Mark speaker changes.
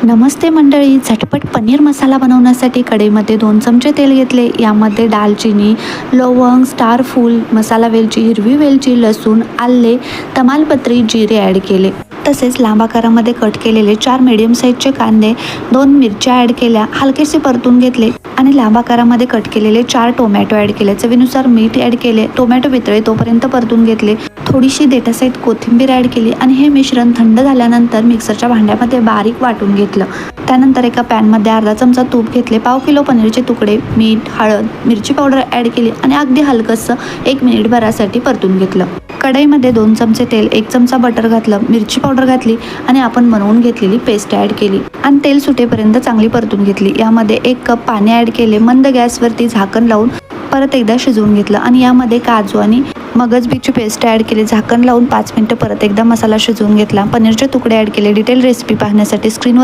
Speaker 1: नमस्ते मंडळी, झटपट पनीर मसाला बनवण्यासाठी कढईमध्ये 2 चमचे तेल घेतले. यामध्ये दालचिनी, लवंग, स्टार फूल, मसाला वेलची, हिरवी वेलची, लसूण, आले, तमालपत्री, जिरे ॲड केले. तसेच लांब आकारामध्ये कट केलेले 4 मीडियम साईजचे कांदे, 2 मिरच्या ॲड केल्या, हलकेसे परतून घेतले आणि लांब आकारामध्ये कट केलेले 4 टोमॅटो ॲड केले. चवीनुसार मीठ ॲड केले. टोमॅटो वितळे तोपर्यंत परतून घेतले. थोडीशी देठासहित कोथिंबीर ॲड केली आणि हे मिश्रण थंड झाल्यानंतर मिक्सरच्या भांड्यामध्ये बारीक वाटून घेतलं. त्यानंतर एका पॅनमध्ये अर्धा चमचा तूप घेतले. पाव किलो पनीरचे तुकडे, मीठ, हळद, मिरची पावडर ॲड केली आणि अगदी हलकंसं 1 मिनिटभरासाठी परतून घेतलं. कढईमध्ये 2 चमचे तेल, 1 चमचा बटर घातलं, मिरची पावडर घातली आणि आपण बनवून घेतलेली पेस्ट ॲड केली आणि तेल सुटेपर्यंत चांगली परतून घेतली. यामध्ये 1 कप पाणी ॲड केले. मंद गॅसवरती झाकण लावून परत एकदा शिजवून घेतलं आणि यामध्ये काजू आणि मगज बीची पेस्ट ॲड केली. झाकण लावून 5 मिनिटं परत एकदा मसाला शिजवून घेतला. पनीरचे तुकडे ॲड केले. डिटेल रेसिपी पाहण्यासाठी स्क्रीनवर